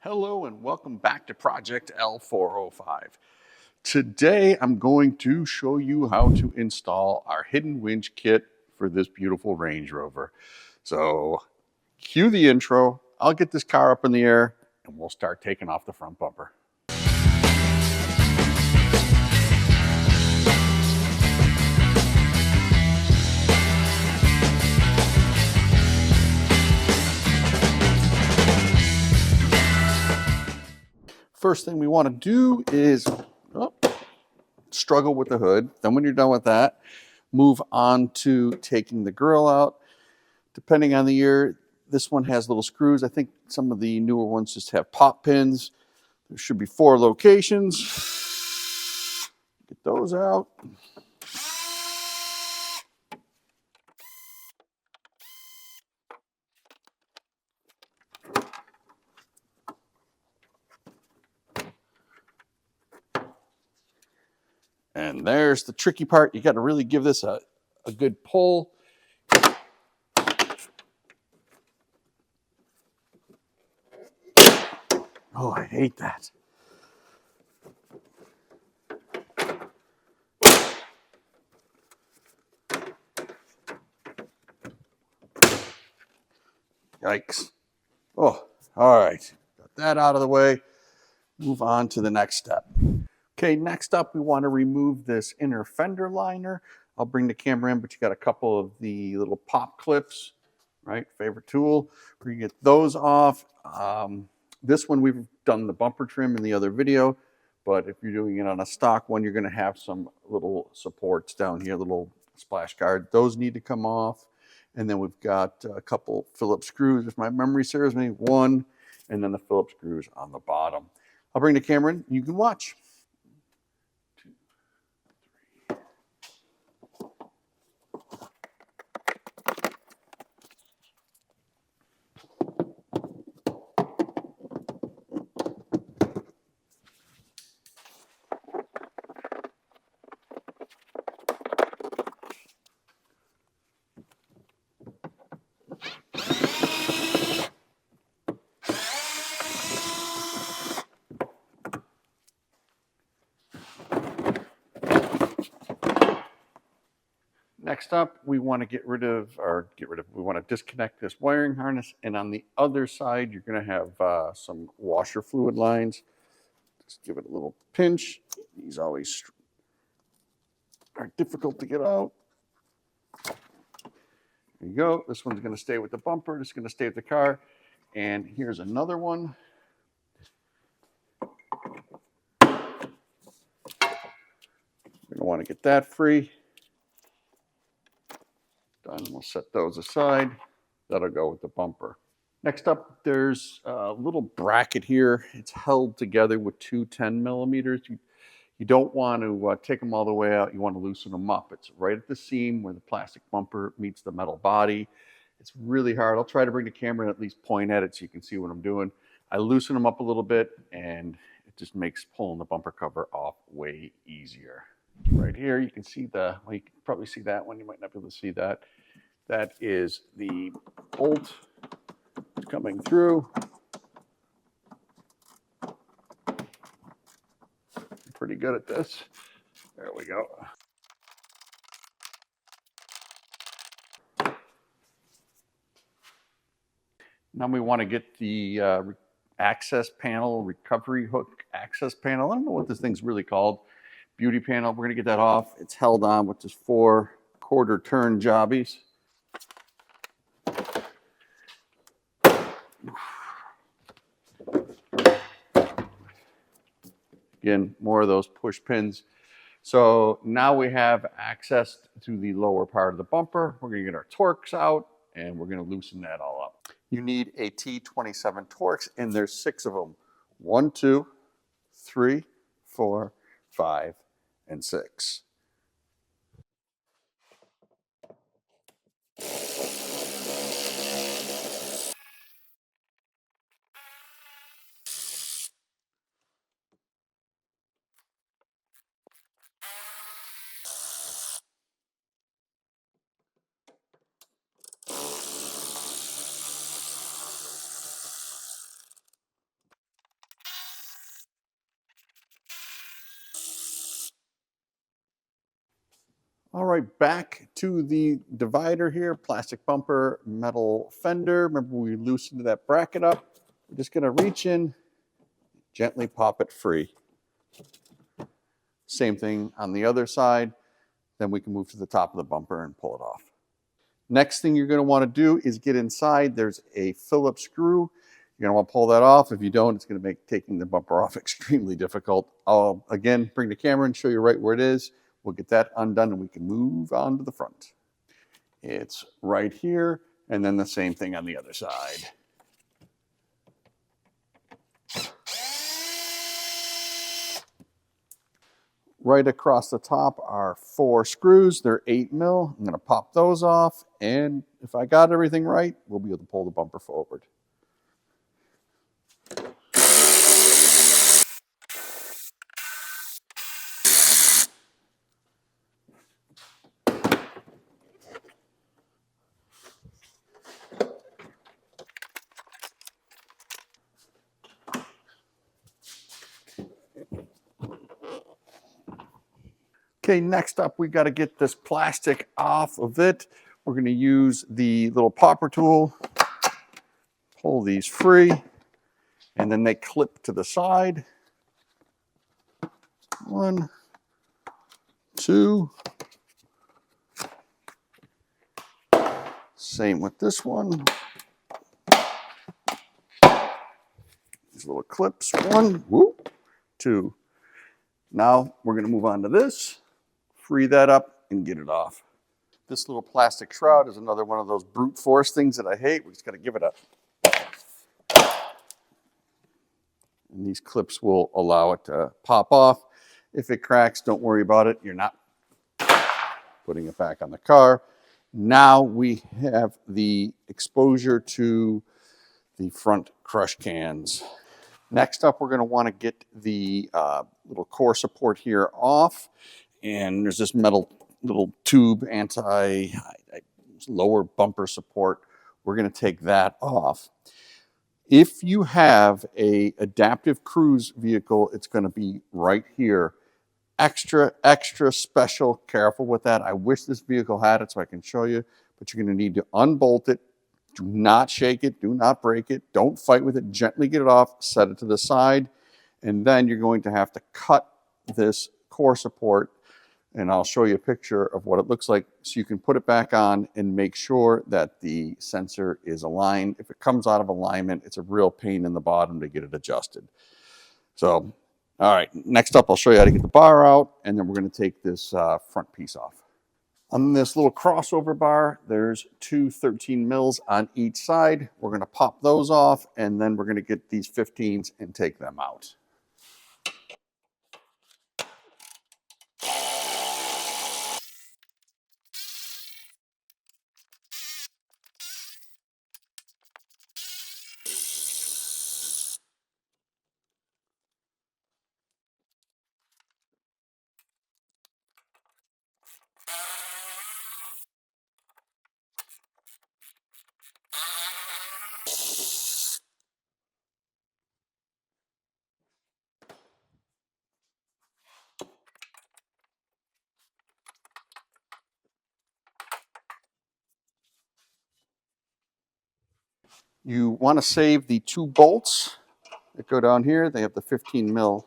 Hello and welcome back to Project L405. Today I'm going to show you how to install our hidden winch kit for this beautiful Range Rover. So cue the intro, I'll get this car up in the air and we'll start taking off the front bumper. First thing we want to do is struggle with the hood. Then when you're done with that, move on to taking the grill out. Depending on the year, this one has little screws. I think some of the newer ones just have pop pins. There should be 4 locations. Get those out. And there's the tricky part. You got to really give this a good pull. Oh, I hate that. Yikes. Oh, all right. Got that out of the way. Move on to the next step. Okay, next up, we want to remove this inner fender liner. I'll bring the camera in, but you got a couple of the little pop clips, right? Favorite tool. We're gonna get those off. This one, we've done the bumper trim in the other video, but if you're doing it on a stock one, you're gonna have some little supports down here, little splash guard. Those need to come off. And then we've got a couple Phillips screws, if my memory serves me, 1, and then the Phillips screws on the bottom. I'll bring the camera in, you can watch. Next up, we want to we want to disconnect this wiring harness. And on the other side, you're going to have some washer fluid lines. Just give it a little pinch. These always are difficult to get out. There you go. This one's going to stay with the bumper. This is going to stay with the car. And here's another one. We're going to want to get that free. Done. We'll set those aside. That'll go with the bumper. Next up, there's a little bracket here. It's held together with 2 10mm. You don't want to take them all the way out. You want to loosen them up. It's right at the seam where the plastic bumper meets the metal body. It's really hard. I'll try to bring the camera and at least point at it so you can see what I'm doing. I loosen them up a little bit and it just makes pulling the bumper cover off way easier. Right here, you can see well, you can probably see that one. You might not be able to see that. That is the bolt coming through. I'm pretty good at this. There we go. Now we want to get the access panel, recovery hook access panel. I don't know what this thing's really called. Beauty panel. We're going to get that off. It's held on with just 4 quarter turn jobbies. Again, more of those push pins. So now we have access to the lower part of the bumper. We're going to get our Torx out and we're going to loosen that all up. You need a T27 Torx and there's 6 of them. 1, 2, 3, 4, 5, and 6. All right, back to the divider here, plastic bumper, metal fender. Remember we loosened that bracket up. We're just gonna reach in, gently pop it free. Same thing on the other side. Then we can move to the top of the bumper and pull it off. Next thing you're gonna wanna do is get inside. There's a Phillips screw. You're gonna wanna pull that off. If you don't, it's gonna make taking the bumper off extremely difficult. I'll, again, bring the camera and show you right where it is. We'll get that undone and we can move on to the front. It's right here, and then the same thing on the other side. Right across the top are 4 screws. They're 8 mil. I'm going to pop those off, and if I got everything right, we'll be able to pull the bumper forward. Okay, next up, we got to get this plastic off of it. We're going to use the little popper tool, pull these free, and then they clip to the side. 1, 2. Same with this one. These little clips. 1, whoop, 2. Now we're going to move on to this, free that up, and get it off. This little plastic shroud is another one of those brute force things that I hate. We just got to give it a... And these clips will allow it to pop off. If it cracks, don't worry about it. You're not putting it back on the car. Now we have the exposure to the front crush cans. Next up, we're going to want to get the little core support here off. And there's this metal little tube lower bumper support. We're going to take that off. If you have a adaptive cruise vehicle, it's going to be right here. Extra special, careful with that. I wish this vehicle had it so I can show you, but you're going to need to unbolt it. Do not shake it, do not break it, don't fight with it, gently get it off, set it to the side, and then you're going to have to cut this core support, and I'll show you a picture of what it looks like so you can put it back on and make sure that the sensor is aligned. If it comes out of alignment, it's a real pain in the bottom to get it adjusted. So, all right, next up I'll show you how to get the bar out, and then we're going to take this front piece off. On this little crossover bar, there's 2 13 mils on each side. We're going to pop those off, and then we're going to get these 15s and take them out. You want to save the 2 bolts that go down here. They have the 15 mil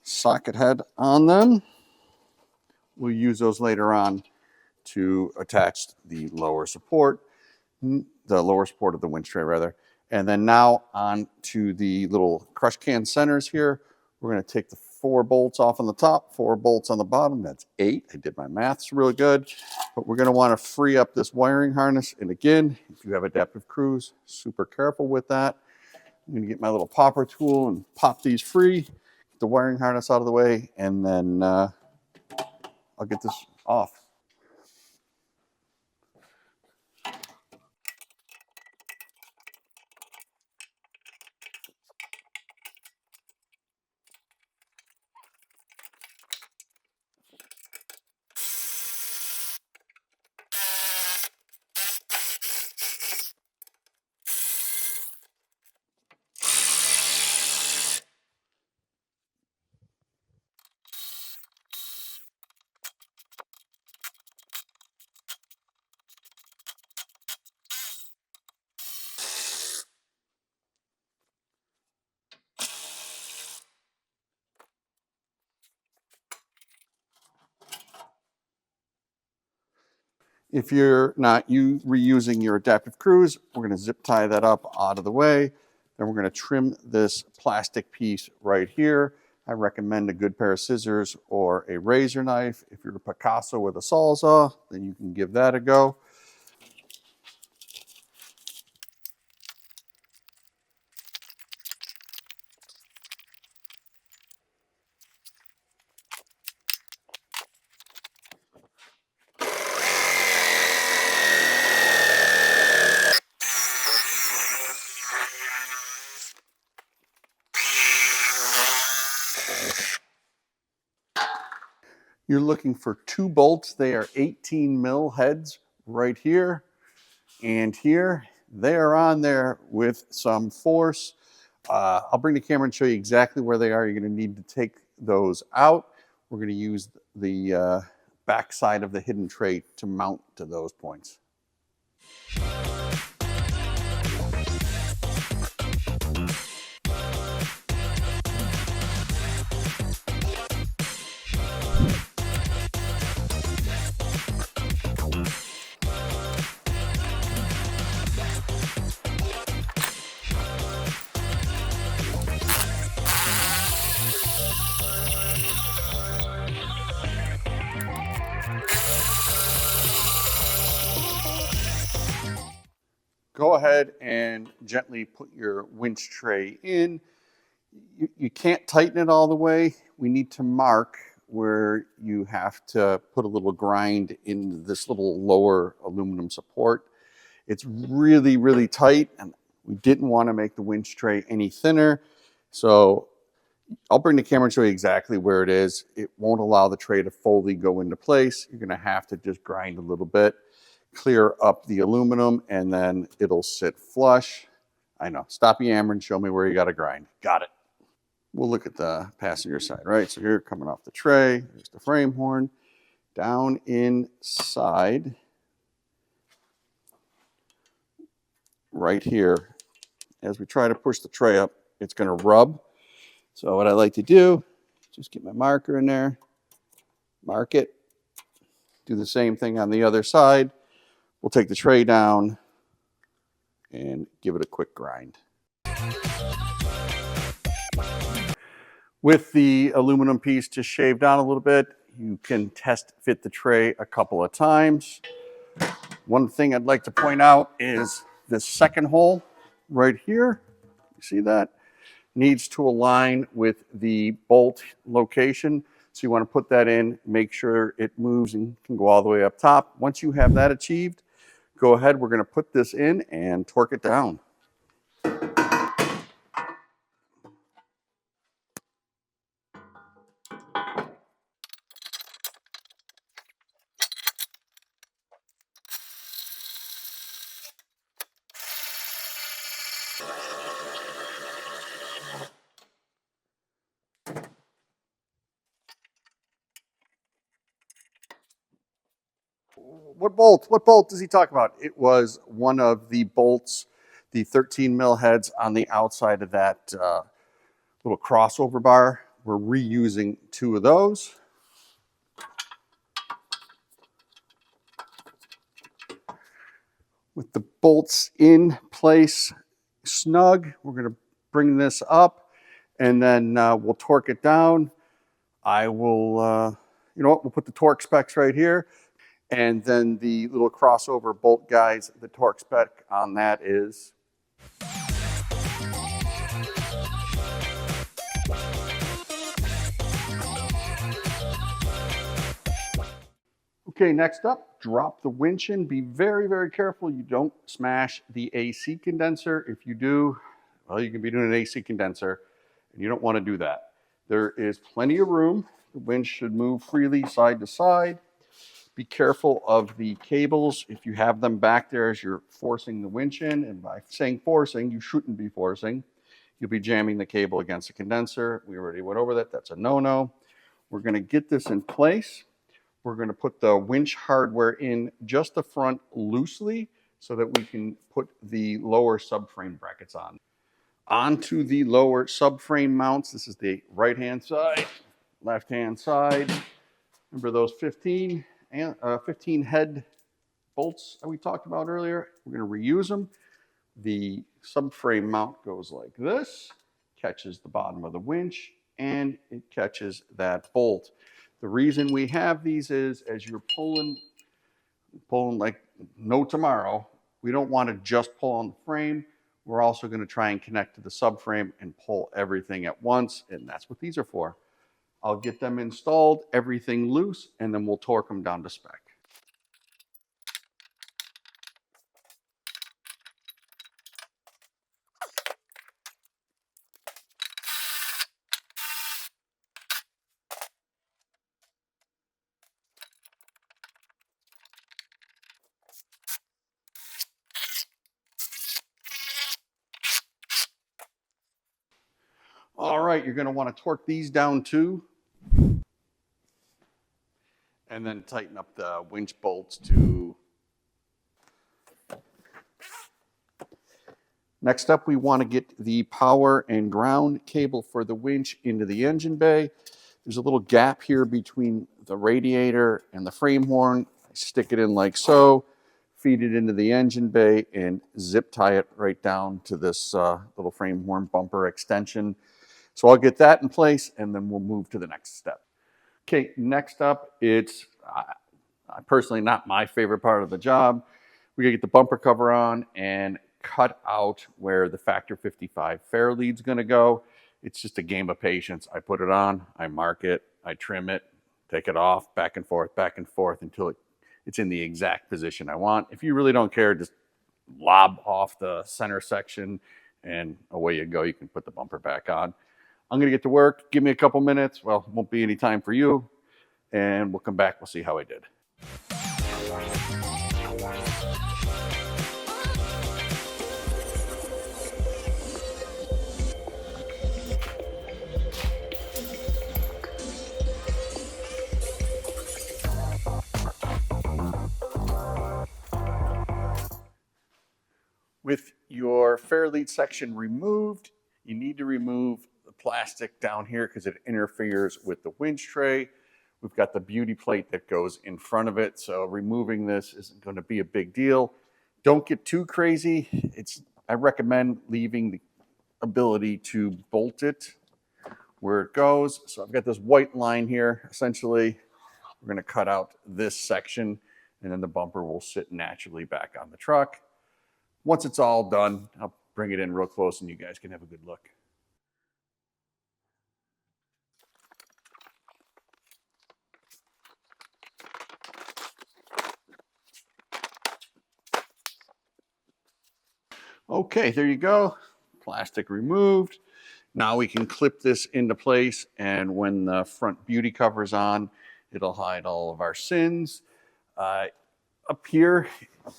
socket head on them. We'll use those later on to attach the lower support of the winch tray rather. And then now on to the little crush can centers here. We're going to take the 4 bolts off on the top, 4 bolts on the bottom. That's 8. I did my maths really good. But we're going to want to free up this wiring harness. And again, if you have adaptive cruise, super careful with that. I'm going to get my little popper tool and pop these free, get the wiring harness out of the way, and then I'll get this off. If you're not reusing your adaptive cruise, we're going to zip tie that up out of the way. Then we're going to trim this plastic piece right here. I recommend a good pair of scissors or a razor knife. If you're a Picasso with a Sawzall, then you can give that a go. You're looking for 2 bolts. They are 18 mil heads right here and here. They are on there with some force. I'll bring the camera and show you exactly where they are. You're going to need to take those out. We're going to use the back side of the hidden tray to mount to those points. Go ahead and gently put your winch tray in. You can't tighten it all the way. We need to mark where you have to put a little grind in this little lower aluminum support. It's really, really tight, and we didn't want to make the winch tray any thinner. So I'll bring the camera and show you exactly where it is. It won't allow the tray to fully go into place. You're going to have to just grind a little bit, clear up the aluminum, and then it'll sit flush. I know. Stop yammering. Show me where you got to grind. Got it. We'll look at the passenger side, right? So here, coming off the tray, there's the frame horn. Down inside, right here, as we try to push the tray up, it's going to rub. So what I like to do, just get my marker in there, mark it, do the same thing on the other side. We'll take the tray down and give it a quick grind. With the aluminum piece just shaved down a little bit, you can test fit the tray a couple of times. One thing I'd like to point out is this second hole right here. You see that? Needs to align with the bolt location. So you want to put that in, make sure it moves and can go all the way up top. Once you have that achieved, go ahead. We're going to put this in and torque it down. What bolt? What bolt does he talk about? It was one of the bolts, the 13 mil heads on the outside of that little crossover bar. We're reusing 2 of those. With the bolts in place snug, we're going to bring this up, and then we'll torque it down. I will, you know what, we'll put the torque specs right here. And then the little crossover bolt guys, the torque spec on that is. Okay, next up, drop the winch in. Be very, very careful you don't smash the AC condenser. If you do, well, you can be doing an AC condenser, and you don't want to do that. There is plenty of room. The winch should move freely side to side. Be careful of the cables. If you have them back there as you're forcing the winch in, and by saying forcing, you shouldn't be forcing. You'll be jamming the cable against the condenser. We already went over that. That's a no-no. We're going to get this in place. We're going to put the winch hardware in just the front loosely so that we can put the lower subframe brackets on. Onto the lower subframe mounts. This is the right-hand side, left-hand side. Remember those 15 head bolts that we talked about earlier. We're going to reuse them. The subframe mount goes like this, catches the bottom of the winch, and it catches that bolt. The reason we have these is as you're pulling like no tomorrow, we don't want to just pull on the frame. We're also going to try and connect to the subframe and pull everything at once, and that's what these are for. I'll get them installed, everything loose, and then we'll torque them down to spec. All right, you're going to want to torque these down too, and then tighten up the winch bolts to. Next up, we want to get the power and ground cable for the winch into the engine bay. There's a little gap here between the radiator and the frame horn. I stick it in like so, feed it into the engine bay, and zip tie it right down to this little frame horn bumper extension. So I'll get that in place, and then we'll move to the next step. Okay, next up, it's personally not my favorite part of the job. We gotta get the bumper cover on and cut out where the Factor 55 fair lead's gonna go. It's just a game of patience. I put it on, I mark it, I trim it, take it off, back and forth until it's in the exact position I want. If you really don't care, just lob off the center section and away you go. You can put the bumper back on. I'm going to get to work. Give me a couple minutes. Well, it won't be any time for you. And we'll come back. We'll see how I did. With your fair lead section removed, you need to remove the plastic down here because it interferes with the winch tray. We've got the beauty plate that goes in front of it, so removing this isn't going to be a big deal. Don't get too crazy. I recommend leaving the ability to bolt it where it goes. So I've got this white line here. Essentially, we're going to cut out this section, and then the bumper will sit naturally back on the truck. Once it's all done, I'll bring it in real close and you guys can have a good look. Okay, there you go. Plastic removed. Now we can clip this into place, and when the front beauty cover's on, it'll hide all of our sins. Up here, you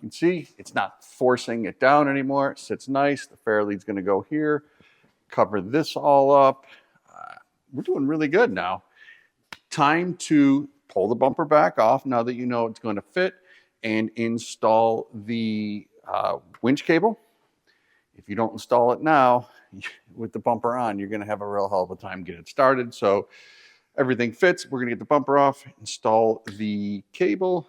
can see it's not forcing it down anymore. It sits nice. The fair lead's going to go here. Cover this all up. We're doing really good now. Time to pull the bumper back off now that you know it's going to fit, and install the winch cable. If you don't install it now with the bumper on, you're going to have a real hell of a time getting it started. So everything fits. We're going to get the bumper off, install the cable,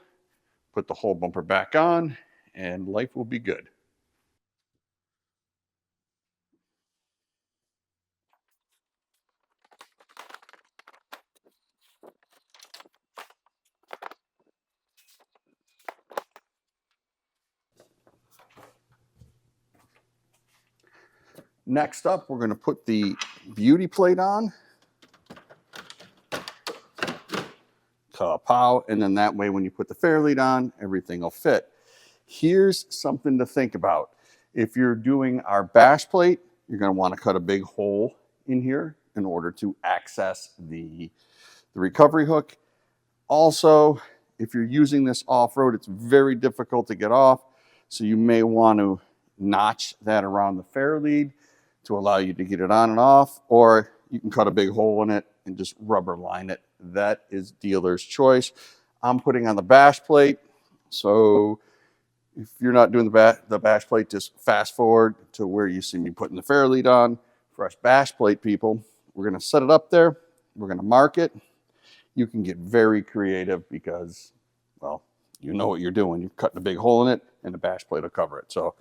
put the whole bumper back on, and life will be good. Next up, we're going to put the beauty plate on. Pow, and then that way when you put the fair lead on, everything will fit. Here's something to think about. If you're doing our bash plate, you're going to want to cut a big hole in here in order to access the recovery hook. Also, if you're using this off-road, it's very difficult to get off, so you may want to notch that around the fair lead to allow you to get it on and off, or you can cut a big hole in it and just rubber line it. That is dealer's choice. I'm putting on the bash plate, so if you're not doing the bash plate, just fast forward to where you see me putting the fair lead on. For us bash plate people, we're going to set it up there. We're going to mark it. You can get very creative because, well, you know what you're doing. You're cutting a big hole in it, and the bash plate will cover it. So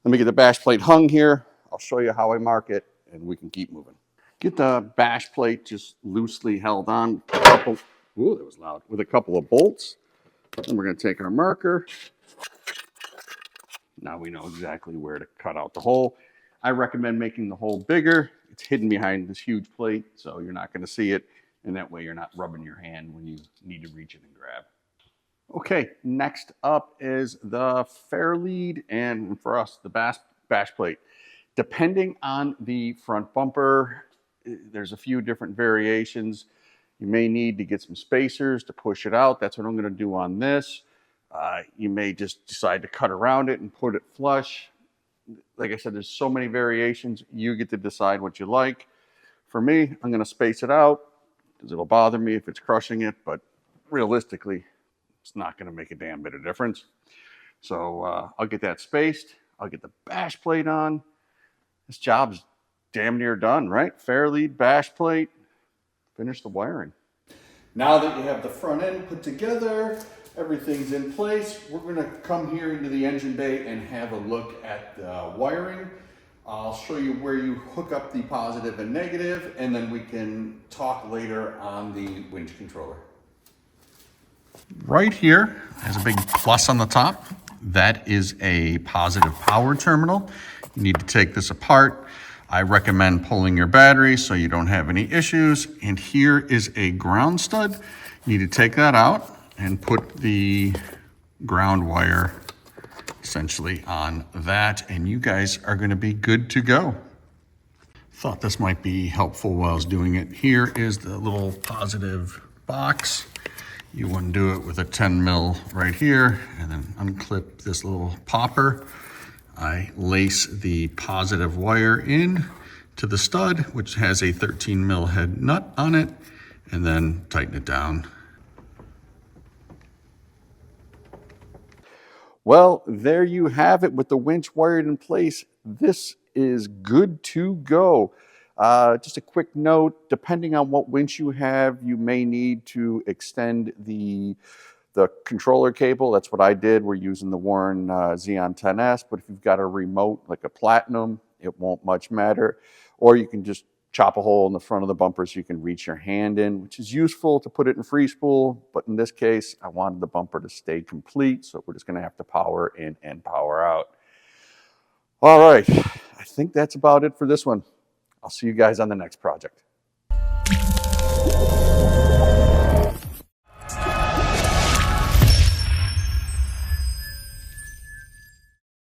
let me get the bash plate hung here. I'll show you how I mark it, and we can keep moving. Get the bash plate just loosely held on. Ooh, that was loud. With a couple of bolts. And we're going to take our marker. Now we know exactly where to cut out the hole. I recommend making the hole bigger. It's hidden behind this huge plate, so you're not going to see it. And that way you're not rubbing your hand when you need to reach it and grab. Okay, next up is the fair lead, and for us, the bash plate. Depending on the front bumper, there's a few different variations. You may need to get some spacers to push it out. That's what I'm going to do on this. You may just decide to cut around it and put it flush. Like I said, there's so many variations. You get to decide what you like. For me, I'm going to space it out because it'll bother me if it's crushing it, but realistically, it's not going to make a damn bit of difference. So I'll get that spaced. I'll get the bash plate on. This job's damn near done, right? Fair lead, bash plate, finish the wiring. Now that you have the front end put together, everything's in place, we're going to come here into the engine bay and have a look at the wiring. I'll show you where you hook up the positive and negative, and then we can talk later on the winch controller. Right here has a big plus on the top. That is a positive power terminal. You need to take this apart. I recommend pulling your battery so you don't have any issues. And here is a ground stud. You need to take that out and put the ground wire essentially on that, and you guys are going to be good to go. Thought this might be helpful while I was doing it. Here is the little positive box. You undo it with a 10 mil right here, and then unclip this little popper. I lace the positive wire in to the stud, which has a 13 mil head nut on it, and then tighten it down. Well, there you have it with the winch wired in place. This is good to go. Just a quick note, depending on what winch you have, you may need to extend the controller cable. That's what I did. We're using the Warren Xeon 10S, but if you've got a remote like a Platinum, it won't much matter. Or you can just chop a hole in the front of the bumper so you can reach your hand in, which is useful to put it in free spool. But in this case, I wanted the bumper to stay complete, so we're just going to have to power in and power out. All right, I think that's about it for this one. I'll see you guys on the next project.